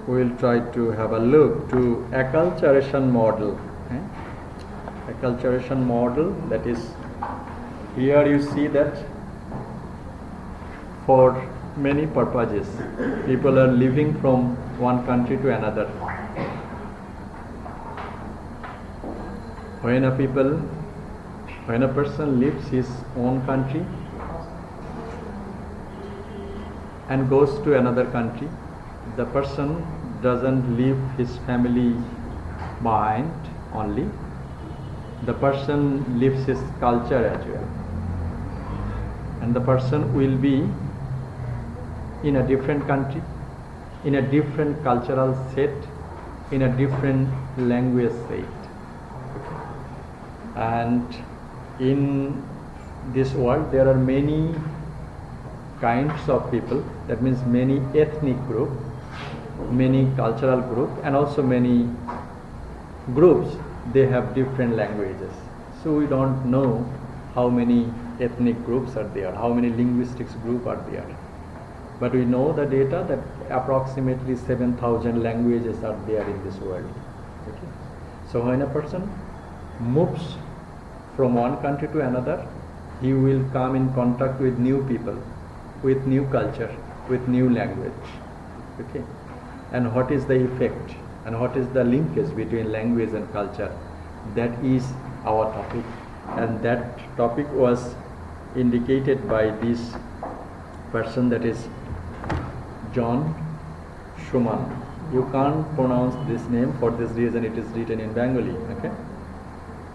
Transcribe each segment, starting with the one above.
we will try to have a look to acculturation model. Acculturation model, that is, here you see that for many purposes people are living from one country to another. When a person leaves his own country and goes to another country, the person doesn't leave his family behind only, the person leaves his culture as well, and the person will be in a different country, in a different cultural set, in a different language set. And in this world there are many kinds of people, that means many ethnic group, many cultural group, and also many groups, they have different languages. So we don't know how many ethnic groups are there, how many linguistics group are there, but we know the data that approximately 7,000 languages are there in this world. Okay? So when a person moves from one country to another, he will come in contact with new people, with new culture, with new language. Okay? And what is the effect and what is the linkage between language and culture? That is our topic, and that topic was indicated by this person, that is John Schumann. You can't pronounce this name, for this reason it is written in Bengali. Okay?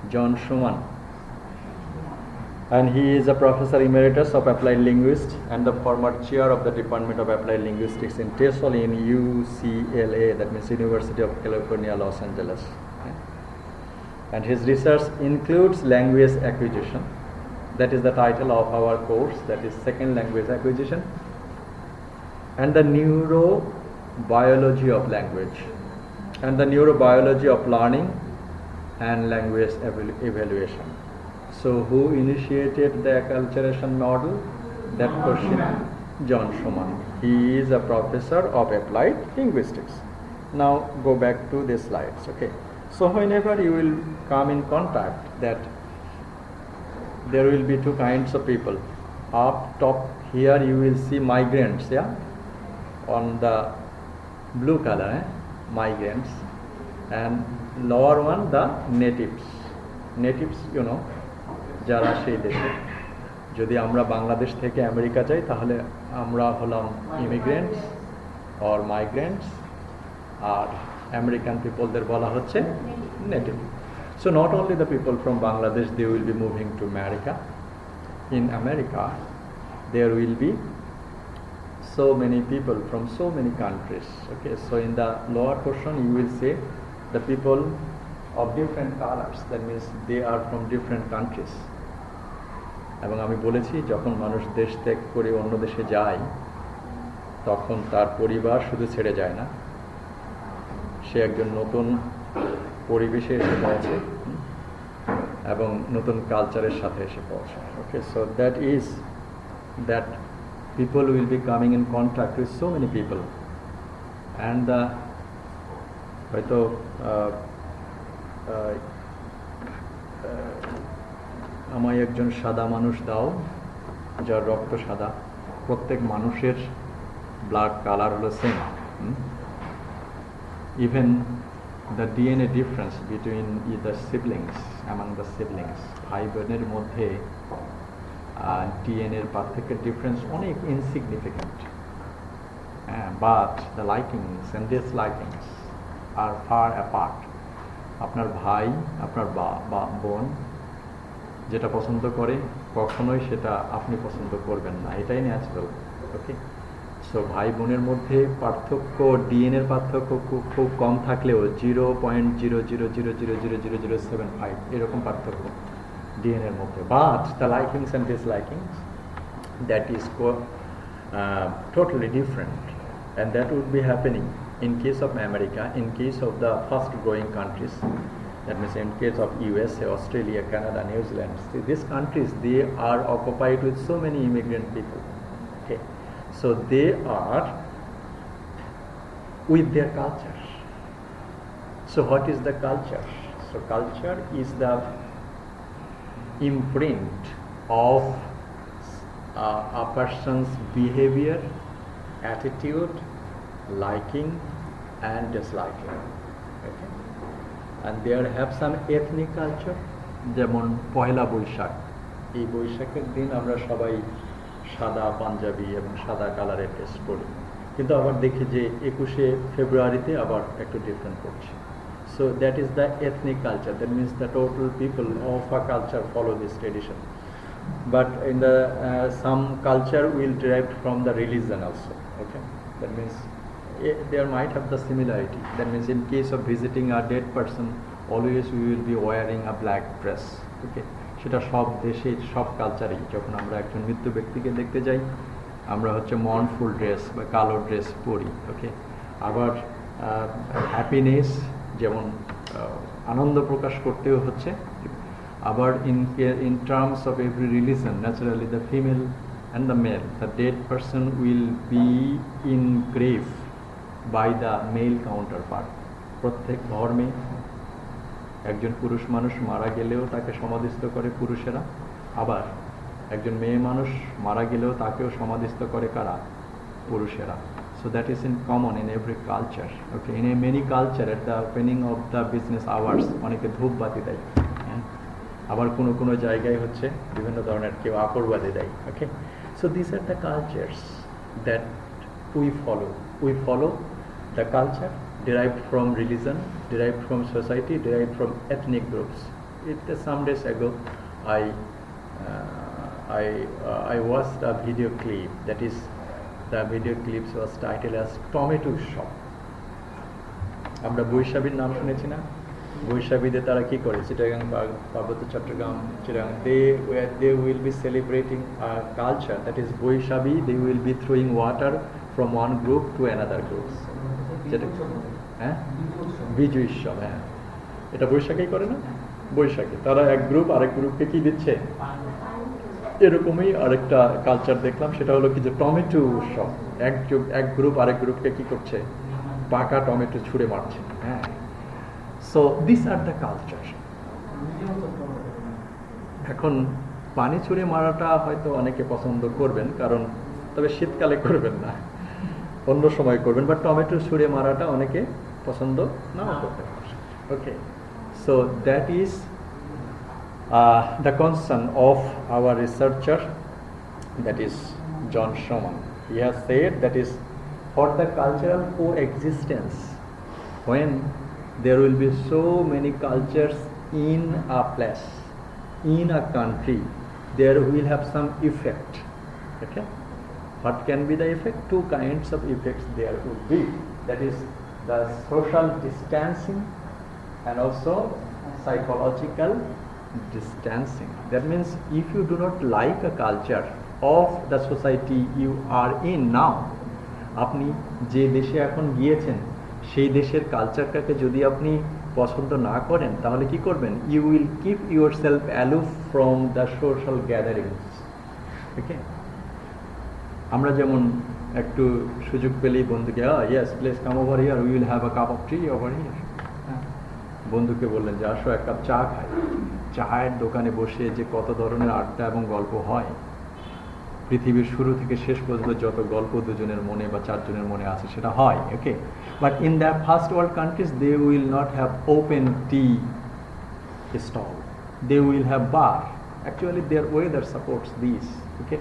John Schumann. And he is a professor emeritus of applied linguist and the former chair of the Department of Applied Linguistics in TESOL in UCLA, that means University of California, Los Angeles. Okay? And his research includes language acquisition. That is the title of our course, that is second language acquisition, and the neurobiology of language, and the neurobiology of learning and language evaluation. So who initiated the acculturation model? That question, John Schumann. He is a professor of applied linguistics. Now go back to the slides. Okay. So whenever you will come in contact, that there will be two kinds of people. Up top here you will see migrants, yeah, on the blue color, migrants, and lower one the natives. Natives, you know, যারা সেই দেশে, যদি আমরা বাংলাদেশ থেকে America যাই তাহলে আমরা হলাম ইমিগ্রেন্টস অর মাইগ্রেন্টস, আর আমেরিকান পিপলদের বলা হচ্ছে নেটিভ. So not only the people from Bangladesh, they will be moving to America. In America there will be so many people from so many countries. Okay, so in the lower portion you will say the people of different colors, that means they are from different countries. এবং আমি বলেছি যখন মানুষ দেশ ত্যাগ করে অন্য দেশে যায় তখন তার পরিবার শুধু ছেড়ে যায় না, সে একজন নতুন পরিবেশে এসে পৌঁছে এবং নতুন কালচারের সাথে এসে পৌঁছে. Okay, so that is that people will be coming in contact with so many people, and হয়তো আমায় একজন সাদা মানুষ দাও যার রক্ত সাদা, প্রত্যেক মানুষের ব্লাড কালার হলো same. Even the DNA difference between the siblings, among the siblings, ভাই বোনের মধ্যে ডিএনএর পার্থক্যের ডিফারেন্স অনেক insignificant, but the likings and dislikings are far apart. আপনার ভাই, আপনার বোন যেটা পছন্দ করে কখনোই সেটা আপনি পছন্দ করবেন না, এটাই ন্যাচারাল. ওকে, সো ভাই বোনের মধ্যে পার্থক্য, ডিএনএর পার্থক্য খুব কম থাকলেও 0.000000075 এরকম পার্থক্য ডিএনএর মধ্যে. But the likings and dislikings, that is totally different, and that would be happening in case of America, in case of the fast growing countries, that means in case of USA, Australia, Canada, New Zealand. See, these countries, they are occupied with so many immigrant people. Okay, so they are with their culture. So what is the culture? So culture is the imprint of a person's behavior, attitude, liking and disliking. Okay? And there have some ethnic culture, যেমন পহেলা বৈশাখ, এই বৈশাখের দিন আমরা সবাই সাদা পাঞ্জাবি এবং সাদা কালারের ড্রেস পরি, কিন্তু আবার দেখি যে 21শে ফেব্রুয়ারিতে আবার একটু ডিফারেন্ট করছে. So that is the ethnic culture. That means the total people of a culture follow this tradition. But in the some culture will derive from the religion also. Okay, that means there might have the similarity. That means in case of visiting a dead person, always we will be wearing a black dress. Okay, সেটা সব দেশে সব কালচারেই যখন আমরা একজন মৃত্যু ব্যক্তিকে দেখতে যাই আমরা হচ্ছে মর্নফুল ড্রেস বা কালো ড্রেস পরি. ওকে, আবার হ্যাপিনেস যেমন আনন্দ প্রকাশ করতেও হচ্ছে, আবার in terms of every religion naturally the female and the male, the dead person will be in grave by the male counterpart. প্রত্যেক ধর্মে একজন পুরুষ মানুষ মারা গেলেও তাকে সমাধিস্থ করে পুরুষেরা, আবার একজন মেয়ে মানুষ মারা গেলেও তাকেও সমাধিস্থ করে কারা? পুরুষেরা. So that is in common in every culture. Okay, in a many culture at the opening of the business hours অনেকে ধূপবাতি দেয়, আবার কোনো কোনো জায়গায় হচ্ছে বিভিন্ন ধরনের কেউ আকরবাতি দেয়. ওকে, so these are the cultures that we follow the culture derived from religion, derived from society, derived from ethnic groups. Some days ago I watched a video clip, that is the video clips was titled as Tomato Shop. আমরা বৈশাখীর নাম শুনেছি না? বৈশাখীতে তারা কি করে? চিটাগাং, পার্বত্য Chittagong, Chittagong, they will be celebrating a culture that is Baishakhi. They will be throwing water from one group to another group. যেটা হ্যাঁ বিজু উৎসব, হ্যাঁ এটা বৈশাখী করে না? বৈশাখী তারা এক গ্রুপ আরেক গ্রুপকে কি দিচ্ছে? এরকমই আরেকটা কালচার দেখলাম, সেটা হলো কি যে টমেটো উৎসব. এক গ্রুপ আরেক গ্রুপকে কি করছে? পাকা টমেটো ছুঁড়ে মারছে. হ্যাঁ, so this are the culture. এখন পানি ছুঁড়ে মারাটা হয়তো অনেকে পছন্দ করবেন, কারণ তবে শীতকালে করবেন না, অন্য সময় করবেন, বাট টমেটো ছুঁড়ে মারাটা অনেকে পছন্দ নাও করতে পারে. Okay, so that is the concern of our researcher, that is John Schumann. He has said that is for the cultural coexistence, when there will be so many cultures in a place, in a country, there will have some effect. Okay, what can be the effect? Two kinds of effects there would be, that is the social distancing and also psychological distancing. That means if you do not like a culture of the society you are in now, আপনি যে দেশে এখন গিয়েছেন সেই দেশের কালচারটাকে যদি আপনি পছন্দ না করেন তাহলে কি করবেন? You will keep yourself aloof from the social gatherings. ওকে, আমরা যেমন একটু সুযোগ পেলেই বন্ধুকে yes please come over here, we will have a cup of tea over here. বন্ধুকে বললেন যে আসো এক কাপ চা খাই. চায়ের দোকানে বসে যে কত ধরনের আড্ডা এবং গল্প হয়, পৃথিবীর শুরু থেকে শেষ পর্যন্ত যত গল্প দুজনের মনে বা চারজনের মনে আছে সেটা হয়. Okay, but in the first world countries they will not have open tea stall, they will have bar. Actually their weather supports this. Okay,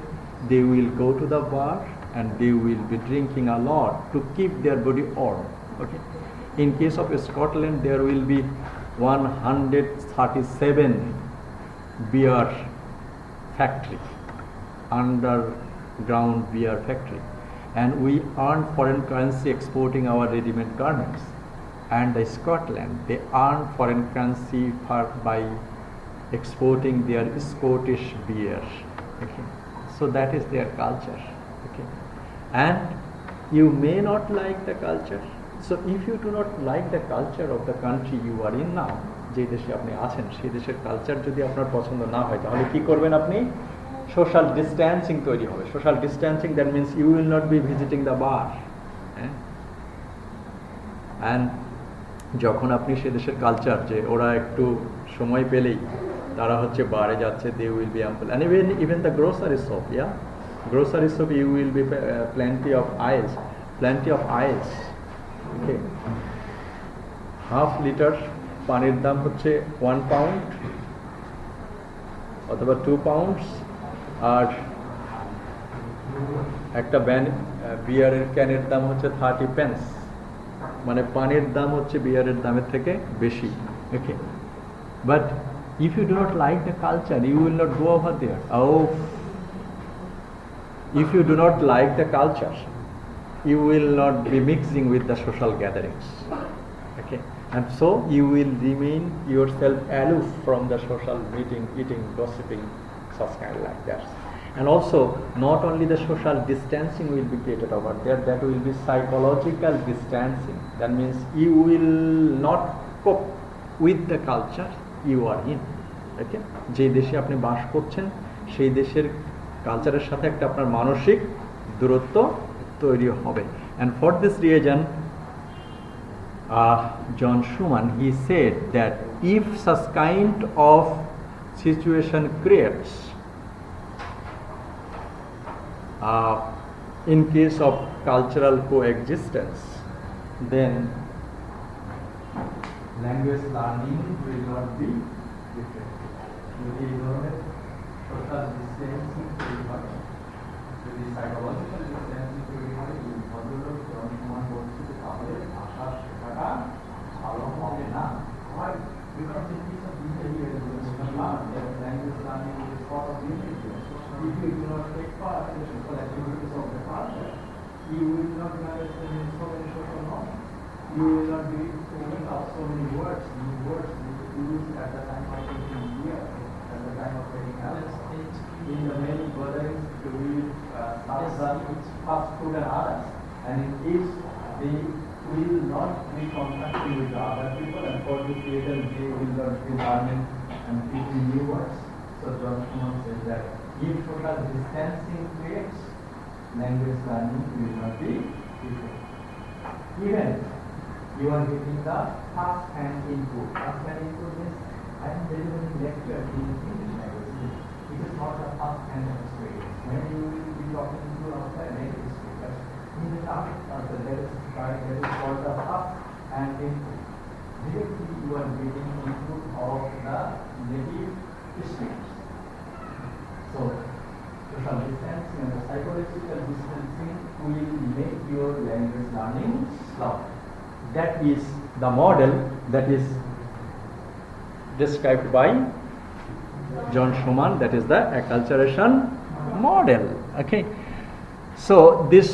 they will go to the bar and they will be drinking a lot to keep their body warm. Okay, in case of Scotland there will be 137 beer factory, underground beer factory, and we earn foreign currency exporting our ready-made garments, and the Scotland they earn foreign currency by exporting their Scottish beer. Okay, so that is their culture. Okay, and you may not like the culture. So if you do not like the culture of the country you are in now, যে দেশে আপনি আছেন সেই দেশের culture যদি আপনার পছন্দ না হয় তাহলে কি করবেন? আপনি সোশ্যাল ডিস্ট্যান্সিং তৈরি হবে. Social distancing, that means you will not be visiting the bar. And যখন আপনি সে দেশের কালচার যে ওরা একটু সময় পেলেই তারা হচ্ছে বারে যাচ্ছে, they will be ample, and even the grocery shop, grocery shop you will be plenty of aisles, okay. Half litre পানির দাম হচ্ছে 1 pound অথবা 2 pounds, আর একটা বিয়ারের ক্যানের দাম হচ্ছে 30 pence, মানে পানির দাম হচ্ছে বিয়ারের দামের থেকে বেশি, okay. But if you do not like the culture, you will not go over there. If you do not like the culture, you will not be mixing with the social gatherings, okay, and so you will remain yourself aloof from the social meeting, eating, gossiping, such kind like that. And also, not only the social distancing will be created over there, that will be psychological distancing. That means you will not cope with the culture you are in, okay. যে দেশে আপনি বাস করছেন সেই দেশের কালচারের সাথে একটা আপনার মানসিক দূরত্ব তৈরি হবে. And for this reason, John Schumann, he said that if such kind of situation creates in case of cultural coexistence, then language learning will not be effective. যদি এই ধরনের social distancing তৈরি হয়, যদি psychological distancing তৈরি হয়, এই ভদ্রলোক জন সমান বলছে তাহলে ভাষা শেখাটা ভালো হবে না. Why? Because it is a behavior that language learning is sort of behavior. If you do not take part in the social activities of the culture, you will not understand so many social norms. You will not be picking up so many words, new words used at the time of taking beer, at the time of taking Alice. In the many gatherings, you will fast food and others. And in this, they will not be contacting with the other people, and for this reason, they will not be learning and teaching new words. So John Schumann says that if social distancing creates, language learning will not be effective. Even you are getting the first-hand input. First-hand input means I am delivering lecture in English language. It is not a first-hand experience. When you will be talking to outside native speakers, in the target culture, that is called the first-hand input. Directly you are getting input of the native speakers. So, social distancing and the psychological distancing will make your language learning slow. That is the model that is described by John Schumann, that is the acculturation model, okay. So this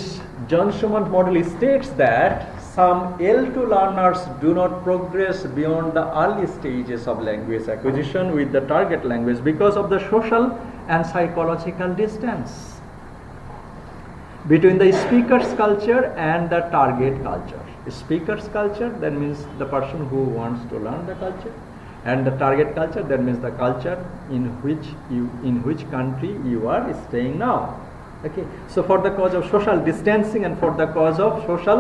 John Schumann model states that some L2 learners do not progress beyond the early stages of language acquisition with the target language because of the social and psychological distance between the speaker's culture and the target culture. Speaker's culture, that means the person who wants to learn the culture, and the target culture, that means the culture in which country you are staying now, okay. So for the cause of social distancing and for the cause of social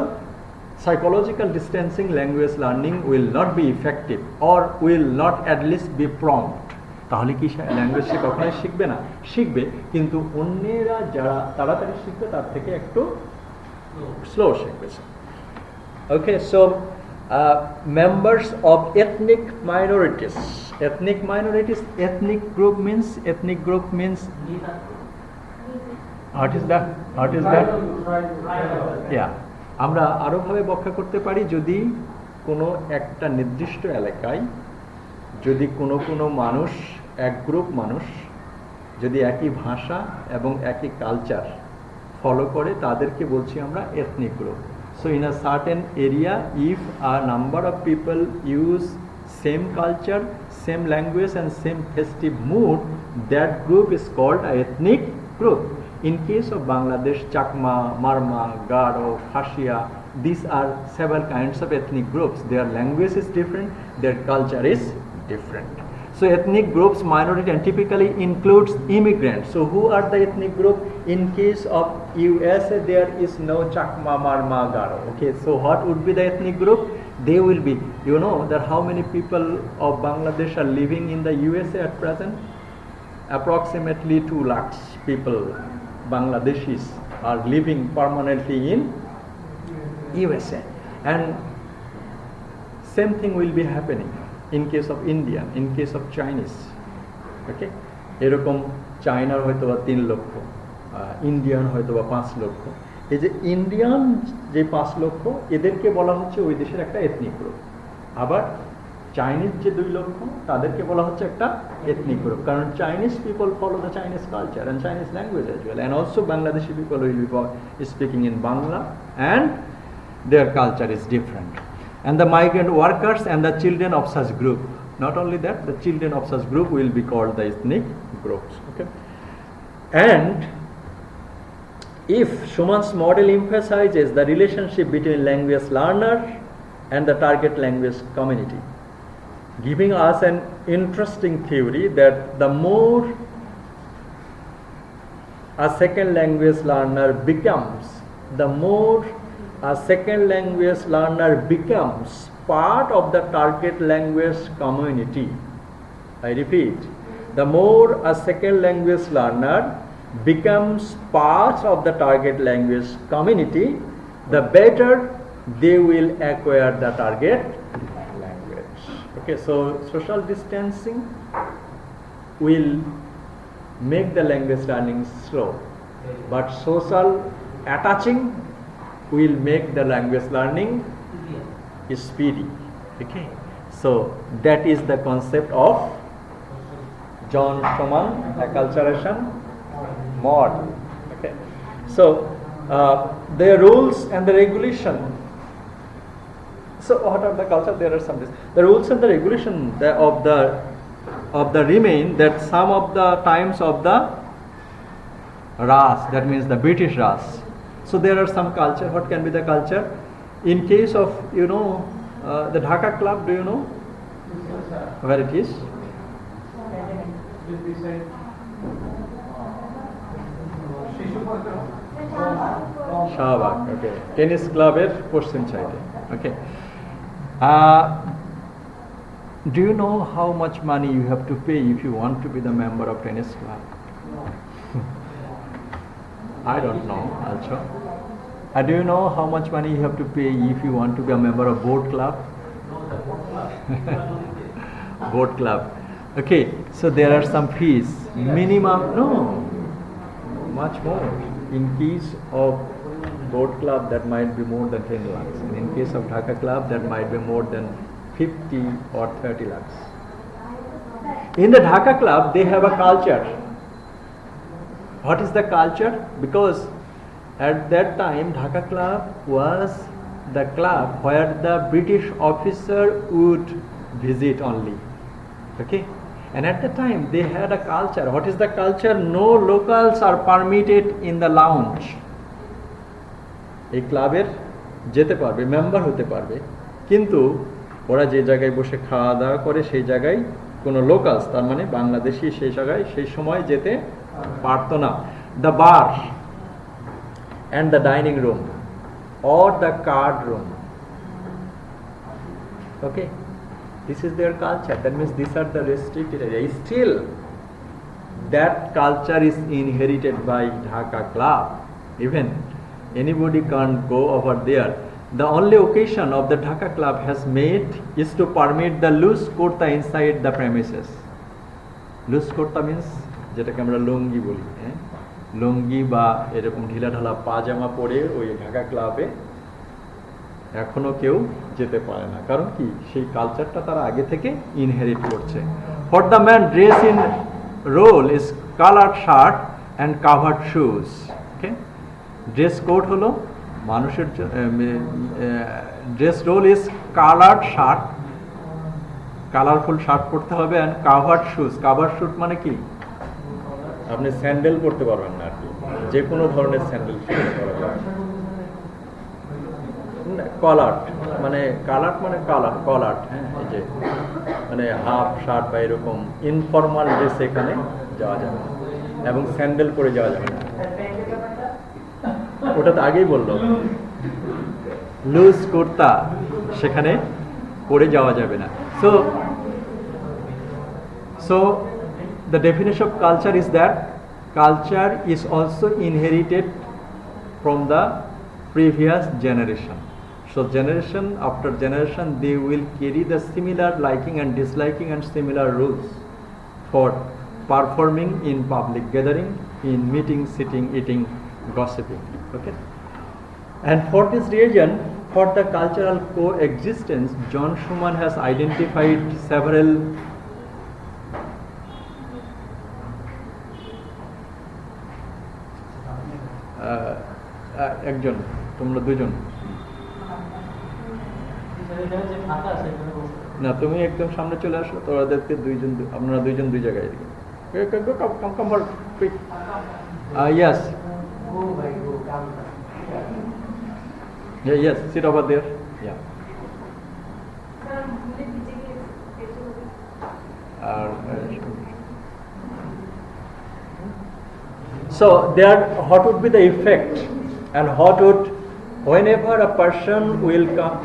psychological distancing, language learning will not be effective or will not at least be prompt. তাহলে কি language সে কখনোই শিখবে না? শিখবে, কিন্তু অন্যেরা যারা তাড়াতাড়ি শিখবে তার থেকে একটু স্লো শিখবে। Okay, so members of ethnic minorities. Ethnic group means what is that? Yeah, আমরা আরো ভাবে ব্যাখ্যা করতে পারি, যদি কোনো একটা নির্দিষ্ট এলাকায় যদি কোনো মানুষ, এক গ্রুপ মানুষ যদি একই ভাষা এবং একই কালচার ফলো করে, তাদেরকে বলছি আমরা ethnic group. So in a certain area, if a number of people use same culture, same language and same festive mood, that group is called a ethnic group. In case of Bangladesh, Chakma, Marma, Garo, Khashia, these are several kinds of ethnic groups. Their language is different, their culture is different. So So ethnic groups, minority, and typically includes immigrants. So who are the ethnic group? In case of USA, there is no Chakma, Marma, Garo. Okay, so what would be the ethnic group? They will be, you know, that how many people of Bangladesh are living in the USA at present? Approximately 2 lakhs people, Bangladeshis, are living permanently in USA. And same thing will be happening in case of India, in case of Chinese. Okay, এরকম চায়নার হয়তো বা 3 লক্ষ, Indian হয়তো বা 5 লক্ষ। এই যে ইন্ডিয়ান যে 5 লক্ষ, এদেরকে বলা হচ্ছে ওই দেশের একটা এথনিক গ্রুপ। আবার চাইনিজ যে 2 লক্ষ, তাদেরকে বলা হচ্ছে একটা এথনিক গ্রুপ, কারণ Chinese people follow the Chinese culture and Chinese language as well, and also Bangladeshi people will be speaking in Bangla, and their culture is different. And the migrant workers and the children of such group, not only that, the children of such group will be called the ethnic groups. Okay, and if Schumann's model emphasizes the relationship between language learner and the target language community, giving us an interesting theory that the more a second language learner becomes, the more a second language learner becomes part of the target language community. I repeat, the more a second language learner becomes part of the target language community, the better they will acquire the target language. Okay, so social distancing will make the language learning slow, but social attaching will make the language learning speedy. Okay, so that is the concept of John Schumann acculturation model. Okay, so the rules and the regulation. So what are the culture? There are some the rules and the regulation of the remain that some of the times of the Raj, that means the British Raj. So there are some culture. What can be the culture? In case of, you know, the Dhaka club, do you know where it is? Shahbag. Okay, tennis club er poschim side. Okay, do you know how much money you have to pay if you want to be the member of tennis club? I don't know also. Do you know how much money you have to pay if you want to be a member of boat club? Boat club. Okay, so there are some fees. Minimum, no, much more. In case of boat club, that might be more than 10 lakhs. And in case of Dhaka club, that might be more than 50 or 30 lakhs. In the Dhaka club, they have a culture. What is the culture? Because at that time, Dhaka club was the club where the British officer would visit only. Okay, and at the time they had a culture. What is the culture? No locals are permitted in the lounge. এই ক্লাবের যেতে পারবে, member হতে পারবে, কিন্তু ওরা যে জায়গায় বসে খাওয়া দাওয়া করে সেই জায়গায় কোনো লোকালস, তার মানে বাংলাদেশি, সেই জায়গায় সেই সময় যেতে পারতো না। The bar and the dining room or the card room. Okay, this is their culture. That means these are the restricted areas. Still, that culture is inherited by Dhaka club. Even anybody can't go over there. The only occasion of the Dhaka club has made is to permit the loose kurta inside the premises. Loose kurta means যেটাকে আমরা লুঙ্গি বলি, হ্যাঁ, লুঙ্গি বা এরকম ঢিলা ঢালা পাজামা পরে ওই ঢাকা ক্লাবে এখনো কেউ যেতে পারে না। কারণ কি? সেই কালচারটা তারা আগে থেকে ইনহেরিট করছে। For the man dress in rule is coloured shirt and covered shoes. Okay, dress code হলো মানুষের dress rule is coloured shirt, colourful shirt পরতে হবে, and covered shoes. Covered shoes মানে কি? আপনি স্যান্ডেল পরতে পারবেন না আর কি, যে কোনো ধরনের স্যান্ডেল পরতে পারবেন না। কলার মানে কালার মানে কলার, হ্যাঁ, এই যে মানে হাফ শার্ট বা এরকম ইনফর্মাল ড্রেস এখানে যাওয়া যাবে না, এবং স্যান্ডেল পরে যাওয়া যাবে না। ওটা তো আগেই বললো, লুজ কুর্তা সেখানে পরে যাওয়া যাবে না। So the definition of culture is that culture is also inherited from the previous generation. So generation after generation they will carry the similar liking and disliking and similar rules for performing in public gathering, in meeting, sitting, eating, gossiping. Okay. And for this reason, for the cultural coexistence, John Schumann has identified several একজন, তোমরা দুজন না, তুমি একদম সামনে চলে আসো, তোরাদেরকে দুইজন, আপনারা দুইজন দুই জায়গায় yes yes sit over there, yeah. So there, what would be the effect, and what would, whenever a person will come,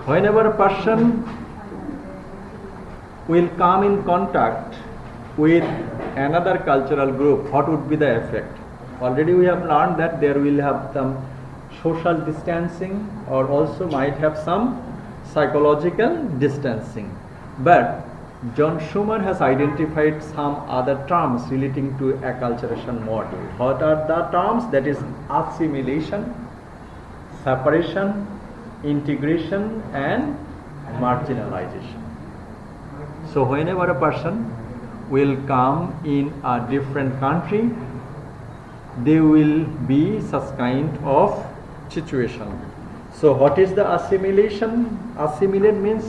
whenever a person will come in contact with another cultural group, what would be the effect? Already we have learned that there will have some social distancing, or also might have some psychological distancing. But John Schumann has identified some other terms relating to acculturation model. What are the terms? That is assimilation, separation, integration, and marginalization. So whenever a person will come in a different country, there will be such kind of situation. So what is the assimilation? Assimilate means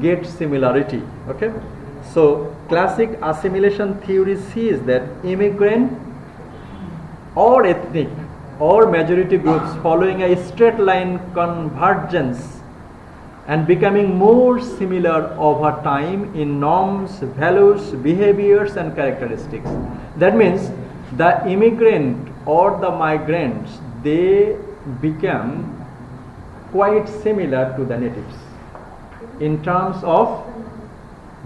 get similarity. Okay, so classic assimilation theory sees that immigrant or ethnic or majority groups following a straight line convergence and becoming more similar over time in norms, values, behaviors, and characteristics. That means the immigrant or the migrants, they become quite similar to the natives in terms of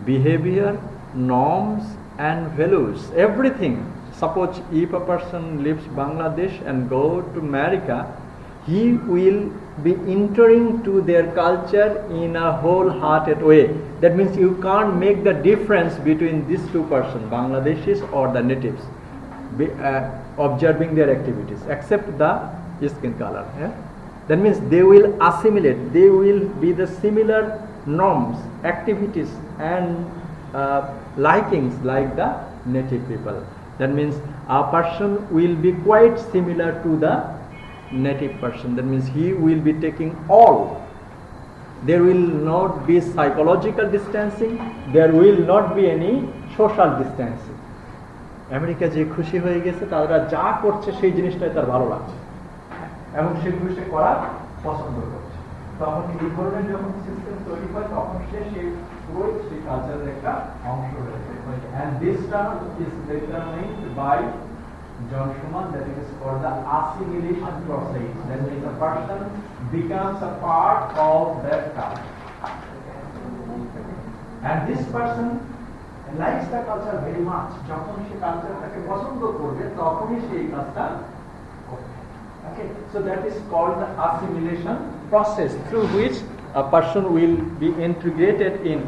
behavior, norms, and values, everything. Suppose if a person leaves Bangladesh and go to America, he will be entering to their culture in a wholehearted way. That means you can't make the difference between these two persons, Bangladeshis or the natives, observing their activities, except the skin color. Yeah? That means they will assimilate, they will be the similar norms, activities, and likings like the native people. That means a person will be quite similar to the native person. That means he will be taking all. There will not be psychological distancing, there will not be any social distancing. America যে খুশি হয়ে গেছে, তারা যা করছে সেই জিনিসটাই তার ভালো লাগছে এবং সেগুলো সে করা পছন্দ করছে। তখন এই ধরনের যখন সিস্টেম তৈরি হয়, তখন সে পুরো সেই কালচারের একটা অংশ হয়েছে। And this term is determined by John Schumann, that it is called the assimilation process. That means a person becomes a part of that culture, and this person likes the culture very much. যখন সে কালচারটাকে পছন্দ করবে, তখনই সেই কাজটা করবে। Okay, so that is called the assimilation process, through which a person will be integrated in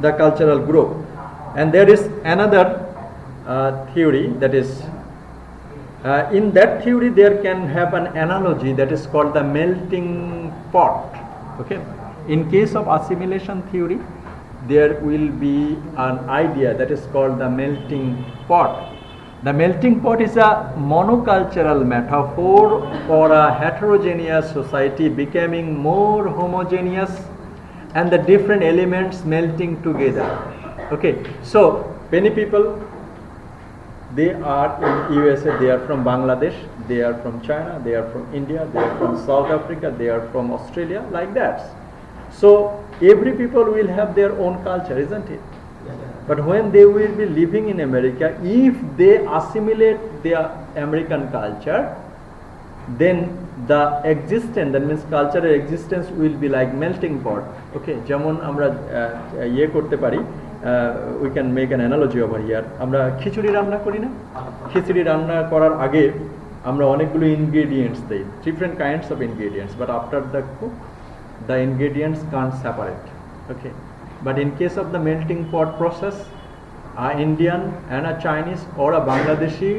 the cultural group. And there is another theory, that is in that theory there can have an analogy that is called the melting pot. Okay, in case of assimilation theory, there will be an idea that is called the melting pot. The melting pot is a monocultural metaphor for a heterogeneous society becoming more homogeneous and the different elements melting together. Okay, so many people, They are in USA, they are from Bangladesh, they are from China, they are from India, they are from South Africa, they are from Australia, like that. So every people will have their own culture, isn't it? But when they will be living in America, if they assimilate their American culture, then the existence, that means cultural existence, will be like melting pot. Okay, যেমন আমরা ইয়ে করতে পারি, we can make an analogy over here. আমরা খিচুড়ি রান্না করি না, খিচুড়ি রান্না করার আগে আমরা অনেকগুলো ingredients দেই, different kinds of ingredients, but after the cook the ingredients can't separate. Okay, but in case of the melting pot process, an Indian and a Chinese or a Bangladeshi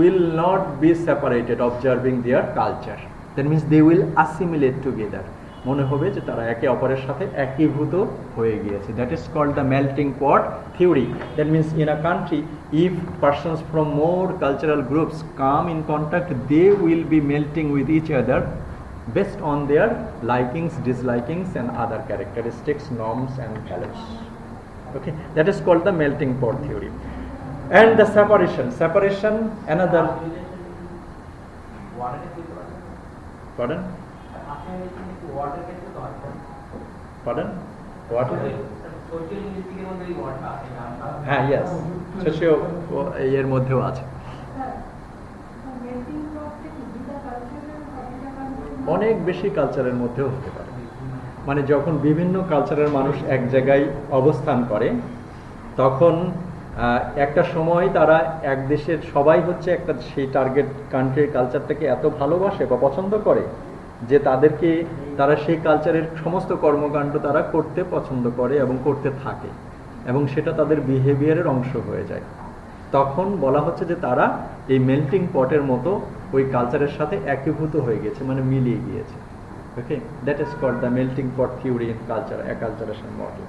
will not be separated observing their culture. That means they will assimilate together. মনে হবে যে তারা একে অপরের সাথে একীভূত হয়ে গিয়েছে. That is called the melting pot theory. That means in a country, if persons from more cultural groups come in contact, they will be melting with each other based on their likings, dislikings and other characteristics, norms and values. Okay, that is called the melting pot theory. And the separation, another. Pardon? Pardon? What? Yes. Socio এর মধ্যেও আছে। অনেক বেশি কালচারের মধ্যেও হতে পারে। মানে যখন বিভিন্ন কালচারের মানুষ এক জায়গায় অবস্থান করে, তখন একটা সময় তারা এক দেশের সবাই হচ্ছে একটা সেই টার্গেট কান্ট্রির কালচারটাকে এত ভালোবাসে বা পছন্দ করে যে তারা সেই কালচারের সমস্ত কর্মকাণ্ড তারা করতে পছন্দ করে এবং করতে থাকে, এবং সেটা তাদের বিহেভিয়ারের অংশ হয়ে যায়। তখন বলা হচ্ছে যে তারা এই মেল্টিং পটের মতো ওই কালচারের সাথে একীভূত হয়ে গেছে, মানে মিলিয়ে গিয়েছে। Okay, that is called the melting pot theory in culture, acculturation model.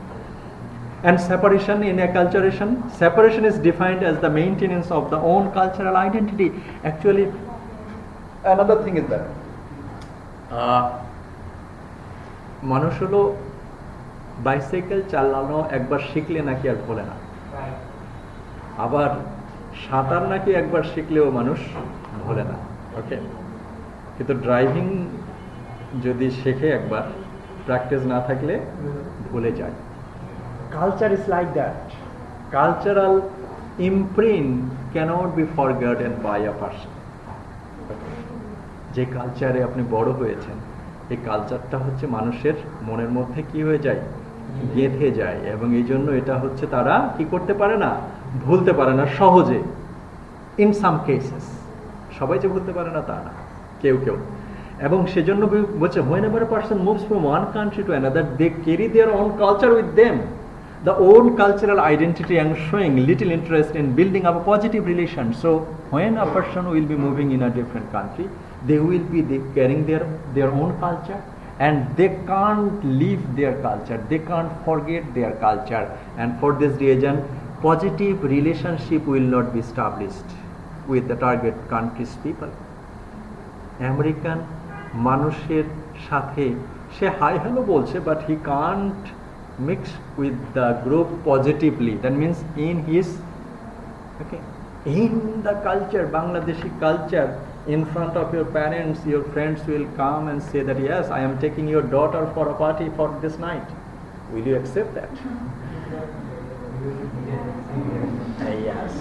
And separation in acculturation, separation is defined as the maintenance of the own cultural identity. Actually, another thing is that মানুষ হলো bicycle চালানো একবার শিখলে নাকি আর ভোলে না, আবার সাঁতার নাকি একবার শিখলেও মানুষ ভোলে না। ওকে, কিন্তু ড্রাইভিং যদি শেখে একবার, প্র্যাকটিস না থাকলে ভুলে যায়। Culture is like that. Cultural imprint cannot be forgotten by a person. যে কালচারে আপনি বড় হয়েছেন, এই কালচারটা হচ্ছে মানুষের মনের মধ্যে কি হয়ে যায়, গেঁথে যায়, এবং এই জন্য এটা হচ্ছে তারা কি করতে পারে না, ভুলতে পারে না সহজে। ইন সাম কেসেস, সবাই যে ভুলতে পারে না তা না, কেউ কেউ। এবং সেজন্য বলছে whenever a person moves from one country to another, they carry their own culture with them. The own cultural identity and showing little interest in building up a positive relation. So when a person will be moving in a different country, they will be carrying their own culture, and they can't leave their culture, they can't forget their culture, and for this reason positive relationship will not be established with the target country's people. American মানুষের সাথে সে hi hello বলছে, but he can't mix with the group positively. That means in his, okay, in the culture, Bangladeshi culture, in front of your parents, your friends will come and say that yes, I am taking your daughter for a party for this night. Will you accept that? Yes.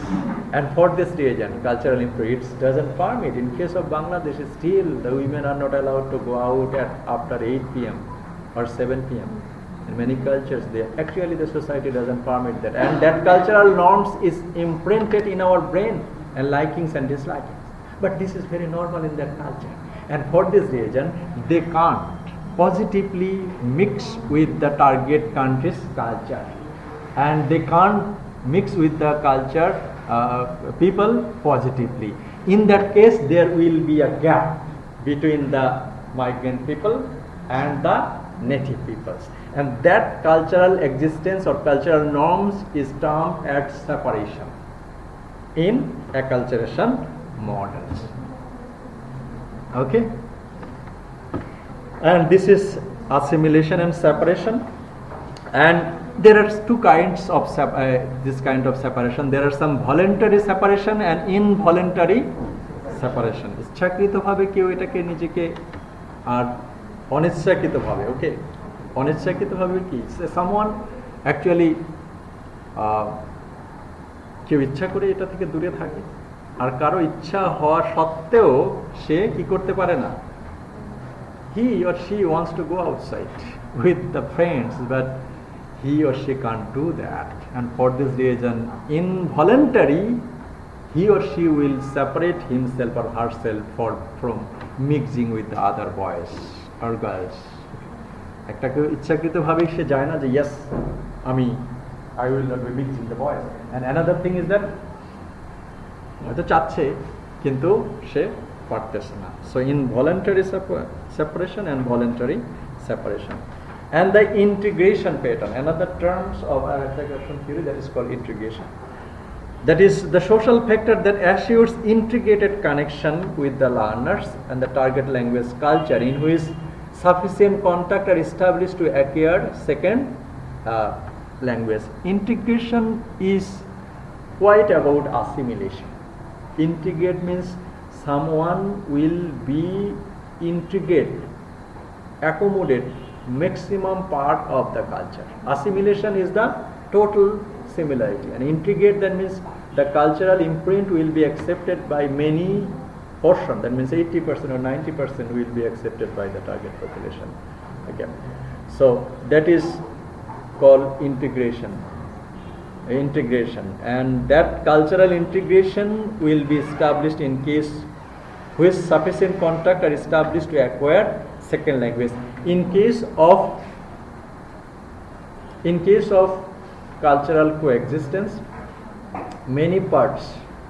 And for this reason, cultural imprint doesn't permit. In case of Bangladesh, still the women are not allowed to go out after 8 p.m. or 7 p.m. In many cultures, actually the society doesn't permit that, and that cultural norms is imprinted in our brain and likings and dislikings. But this is very normal in that culture, and for this reason, they can't positively mix with the target country's culture, and they can't mix with the culture people positively. In that case, there will be a gap between the migrant people and the native peoples, and that cultural existence or cultural norms is termed as separation in acculturation models. Okay, and this is assimilation and separation. And there are two kinds of this kind of separation. There are some voluntary separation and involuntary separation. ইচ্ছাকৃতভাবে কেউ এটাকে নিজেকে আর অনিচ্ছাকৃতভাবে, ওকে, অনিচ্ছাকৃতভাবে কি someone actually কেউ ইচ্ছা করে এটা থেকে দূরে থাকে, আর কারো ইচ্ছা হওয়া সত্ত্বেও সে কি করতে পারে না, he or she wants to go outside with the friends, but he or she can't do that, and for this reason involuntary he or she will separate himself or herself from mixing with the other boys or girls. একটা কেউ ইচ্ছাকৃতভাবে সে যায় না যে yes আমি I will not be mixing the boys, and another thing is that হয়তো চাচ্ছে কিন্তু সে পারতেছে না. So involuntary separation and voluntary separation. And the integration pattern, another terms of integration theory, that is called integration. That is the social factor that assures integrated connection with the learners and the target language culture, in which sufficient contact are established to acquire second language. Integration is quite about assimilation. Integrate means someone will be integrate, accommodate maximum part of the culture. Assimilation is the total similarity, and integrate, that means the cultural imprint will be accepted by many portion, that means 80% or 90% will be accepted by the target population. Okay, so that is called integration, and that cultural integration will be established in case which sufficient contact are established to acquire second language. In case of cultural coexistence, many parts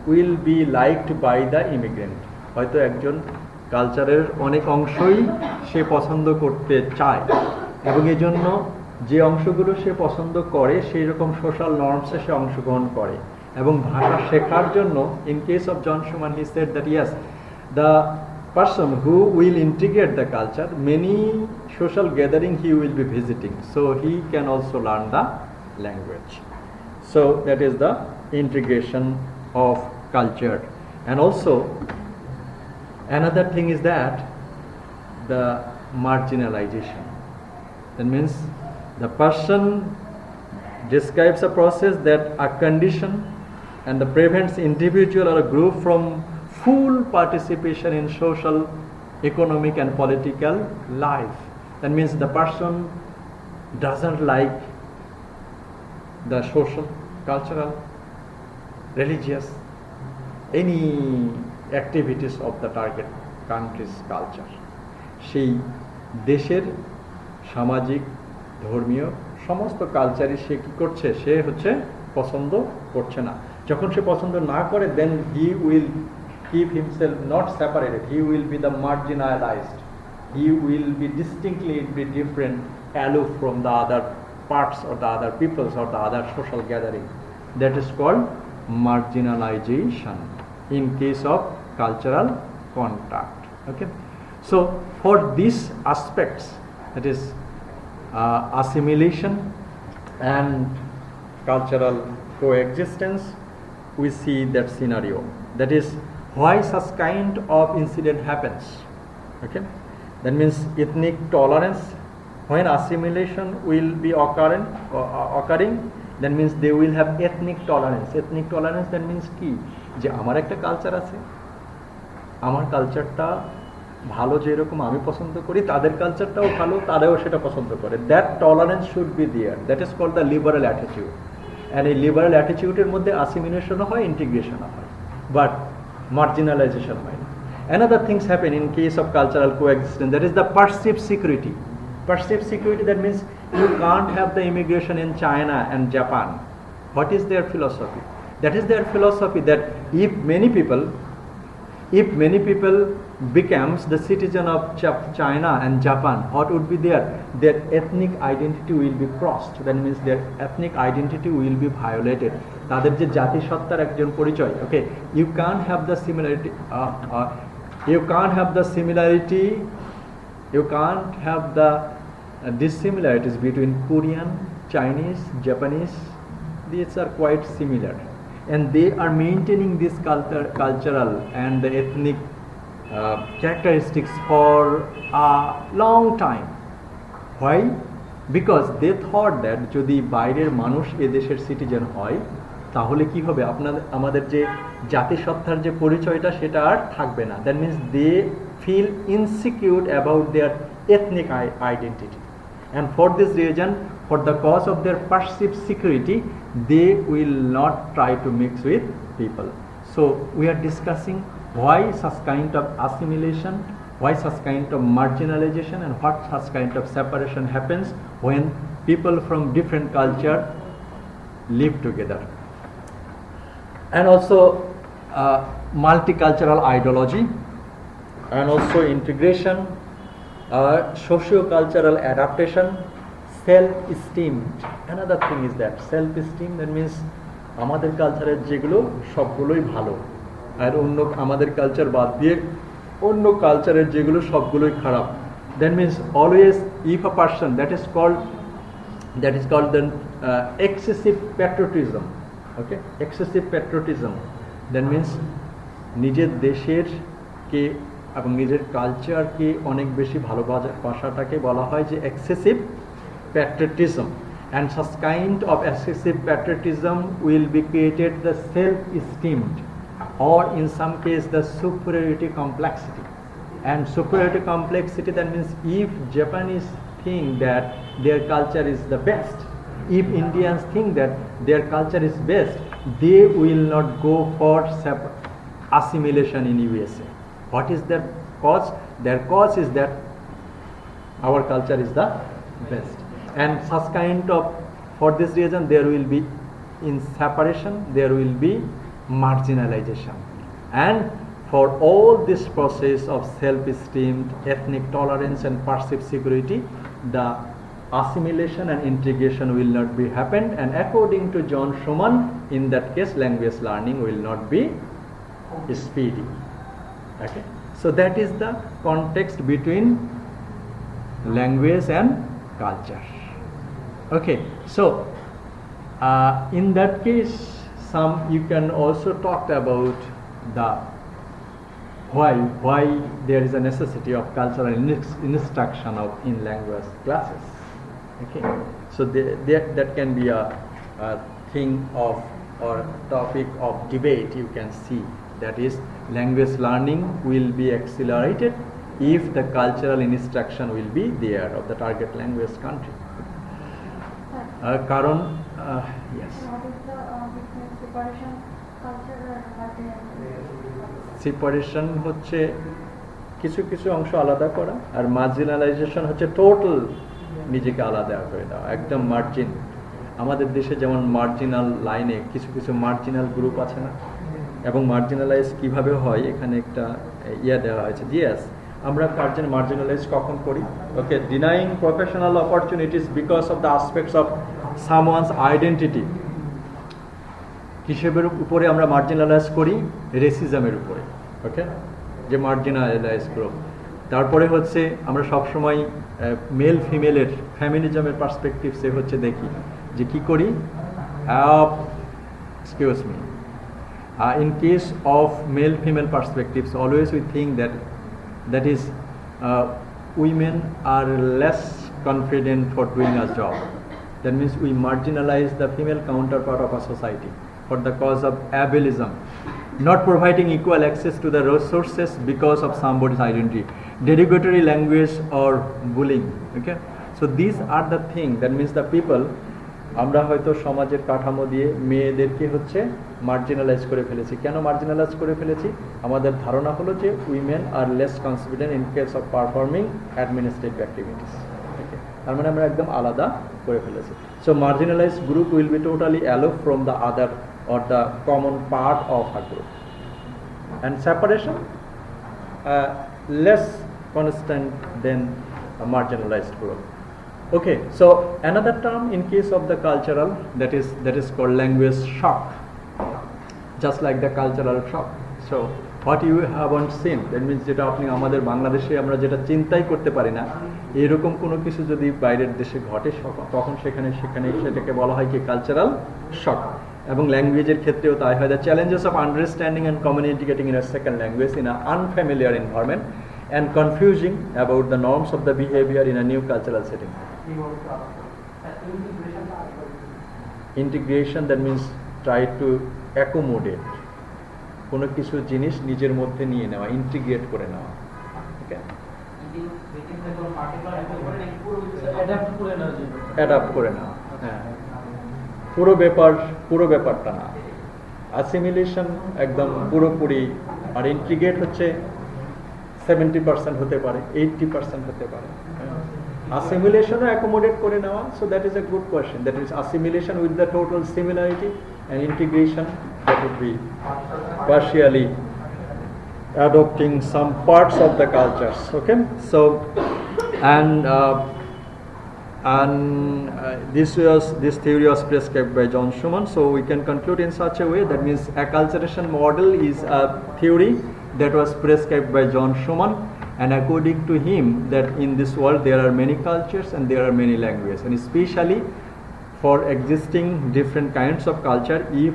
will be liked by the immigrant. হয়তো একজন কালচারের অনেক অংশই সে পছন্দ করতে চায়, এবং এই জন্য যে অংশগুলো সে পছন্দ করে সেই রকম সোশ্যাল নর্মসে সে অংশগ্রহণ করে এবং ভাষা শেখার জন্য, in case of John Schumann, he said that yes, the person who will integrate the culture, many social gathering he will be visiting, so he can also learn the language. So that is the integration of culture. And also another thing is that the marginalization. That means the person describes a process that a condition and the prevents individual or a group from full participation in social, economic and political life. That means the person doesn't like the social, cultural, religious, any activities of the target country's culture. সেই দেশের সামাজিক, ধর্মীয় সমস্ত কালচারই সে কি করছে, সে হচ্ছে পছন্দ করছে না। যখন সে পছন্দ না করে, then he will keep himself not separated, he will be the marginalized, he will be distinctly be different, aloof from the other parts or the other peoples or the other social gathering. That is called marginalization in case of cultural contact. Okay, so for these aspects, that is assimilation and cultural coexistence, we see that scenario, that is why such kind of incident happens. Okay, that means ethnic tolerance. When assimilation will be occurring, that means they will have ethnic tolerance. Ethnic tolerance, that means কি, যে আমার একটা culture আছে, আমার কালচারটা ভালো, যেরকম আমি পছন্দ করি তাদের কালচারটাও ভালো, তারাও সেটা পছন্দ করে। That tolerance should be there, that is called the liberal attitude. And এই লিবারাল অ্যাটিটিউডের মধ্যে আসিমিলেশনও হয়, ইন্টিগ্রেশনও হয়, বাট marginalization হয় না। Another things happen in case of cultural coexistence, that is the perceived security. Perceived security, that means you can't have the immigration in China and Japan. What is their philosophy? That is their philosophy that if many people becomes the citizen of China and Japan, what would be there? Their ethnic identity will be crossed. That means their ethnic identity will be violated. তাদের যে জাতিসত্তার একজন পরিচয়, okay, you can't have the similarity, you can't have the dissimilarities between Korean Chinese, Japanese, these are quite similar, and they are maintaining this cultural and the ethnic characteristics for a long time. Why? Because they thought that যদি বাইরের মানুষ এ দেশের citizen হয় তাহলে কি হবে, আমাদের যে জাতিসত্তার যে পরিচয়টা সেটা আর থাকবে না। That means they feel insecure about their ethnic identity, and for this reason, for the cause of their perceived security, they will not try to mix with people. So we are discussing why such kind of assimilation, why such kind of marginalization, and what such kind of separation happens when people from different culture live together. And also multicultural ideology, and also integration, socio-cultural adaptation, self-esteem. Another thing is that self-esteem, that means আমাদের কালচারের যেগুলো সবগুলোই ভালো, আর অন্য আমাদের culture বাদ দিয়ে অন্য কালচারের যেগুলো সবগুলোই খারাপ। That means always if a person, that is called the excessive patriotism. Okay, excessive patriotism, that means নিজের দেশের কে এবং নিজের কালচারকে অনেক বেশি ভালোবাসাটাকে বলা হয় যে excessive patriotism, and such kind of excessive patriotism will be created the self-esteem, or in some case the superiority complexity. And superiority complexity, that means if Japanese think that their culture is the best, if Indians think that their culture is best, they will not go for assimilation in USA. What is their cause? Their cause is that our culture is the best, and such kind of, for this reason there will be in separation, there will be marginalization, and for all this process of self-esteem, ethnic tolerance, and perceived security, the assimilation and integration will not be happened, and according to John Schumann, in that case language learning will not be speedy. Okay, so that is the context between language and culture. Okay, so in that case, you can also talk about the why there is a necessity of cultural instruction in language classes. Okay, so that can be a thing of, or topic of debate, you can see, that is language learning will be accelerated if the cultural instruction will be there of the target language country. Karon, yes. Separation হচ্ছে কিছু কিছু অংশ আলাদা করা, আর মার্জিনালাইজেশন হচ্ছে total নিজেকে আলাদা করে দেওয়া, একদম মার্জিন। আমাদের দেশে যেমন মার্জিনাল লাইনে কিছু কিছু মার্জিনাল গ্রুপ আছে না, এবং মার্জিনালাইজ কিভাবে হয় এখানে একটা দেওয়া হয়েছে। ইয়েস, আমরা মার্জিনালাইজ কখন করি? Okay, denying professional opportunities because of the aspects of someone's identity. কিসের উপরে আমরা মার্জিনালাইজ করি? রেসিজমের উপরে। ওকে, যে মার্জিনালাইজ গ্রুপ। তারপরে হচ্ছে আমরা সবসময় মেল ফিমেলের ফ্যামিলিজমের পার্সপেক্টিভসে হচ্ছে দেখি যে কি করি। Excuse me, in case of male female perspectives, always we think that is women are less confident for doing a job. That means we marginalize the female counterpart of a society for the cause of ableism, not providing equal access to the resources because of somebody's identity, derogatory language, or bullying. Okay, so these are the things, that means the people, আমরা হয়তো সমাজের কাঠামো দিয়ে মেয়েদেরকে হচ্ছে marginalise করে ফেলেছি। কেন মার্জিনালাইজ করে ফেলেছি? আমাদের ধারণা হলো যে women are less confident in case of performing administrative activities. Okay, তার মানে আমরা একদম আলাদা করে ফেলেছি। So marginalise group will be totally aloof from the other or the common part of a group, and separation less constant than a marginalized group. Okay, so another term in case of the cultural, that is called language shock, just like the cultural shock. So what you haven't seen, that means যেটা আপনি আমাদের বাংলাদেশে আমরা যেটা চিন্তাই করতে পারি না, এরকম কোনো কিছু যদি বাইরের দেশে ঘটে তখন সেখানে সেটাকে বলা হয় কি কালচারাল শক। এবং ল্যাঙ্গুয়েজের ক্ষেত্রেও তাই হয়, the challenges of understanding and communicating in a second language in a unfamiliar environment and confusing about the norms of the behavior in a new cultural setting. Integration, that means try to accommodate কোনো কিছু জিনিস নিজের মধ্যে নিয়ে নেওয়া, integrate করে নেওয়া। ওকে, adapt করে নেওয়া, হ্যাঁ, পুরো ব্যাপারটা না। অ্যাসিমিলেশন একদম পুরোপুরি, আর ইন্টিগ্রেট হচ্ছে 70% হতে পারে, 80% হতে পারে। Assimilation accommodate করে নেওয়া, so that is a good question. That is assimilation with the total similarity, and integration that would be partially adopting some parts of the cultures. Okay, so this theory was prescribed by John Schumann. So we can conclude in such a way, that means acculturation model is a theory that was prescribed by John Schumann, and according to him that in this world there are many cultures and there are many languages, and especially for existing different kinds of culture, if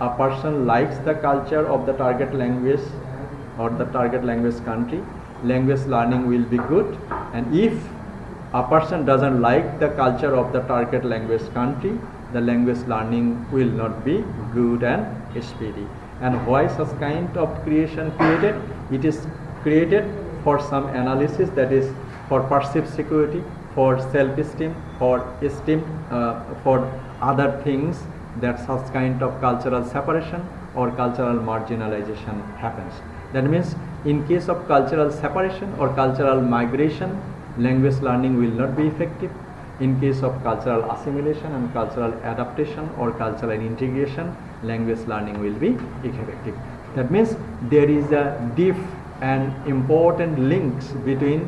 a person likes the culture of the target language or the target language country, language learning will be good, and if a person doesn't like the culture of the target language country, the language learning will not be good and speedy. And why such kind of creation created? It is created for some analysis, that is for perceived security, for self-esteem, for esteem, for other things, that such kind of cultural separation or cultural marginalization happens. That means in case of cultural separation or cultural migration, language learning will not be effective. In case of cultural assimilation and cultural adaptation or cultural integration, language learning will be effective. That means there is a deep and important links between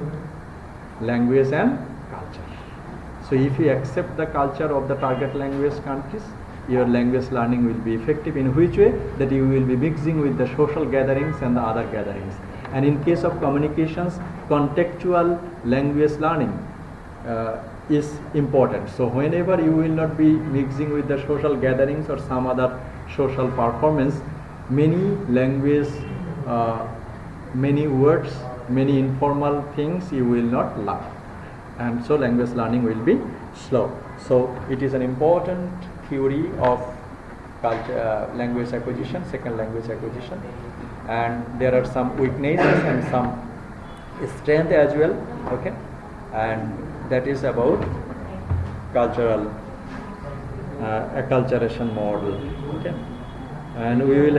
language and culture. So if you accept the culture of the target language countries, your language learning will be effective. In which way? That you will be mixing with the social gatherings and the other gatherings. And in case of communications, contextual language learning is important. So whenever you will not be mixing with the social gatherings or some other social performance, many language, many words, many informal things you will not learn, and so language learning will be slow. So it is an important theory of language acquisition, second language acquisition, and there are some weaknesses and some strength as well. Okay, and that is about cultural acculturation model. Okay, and we will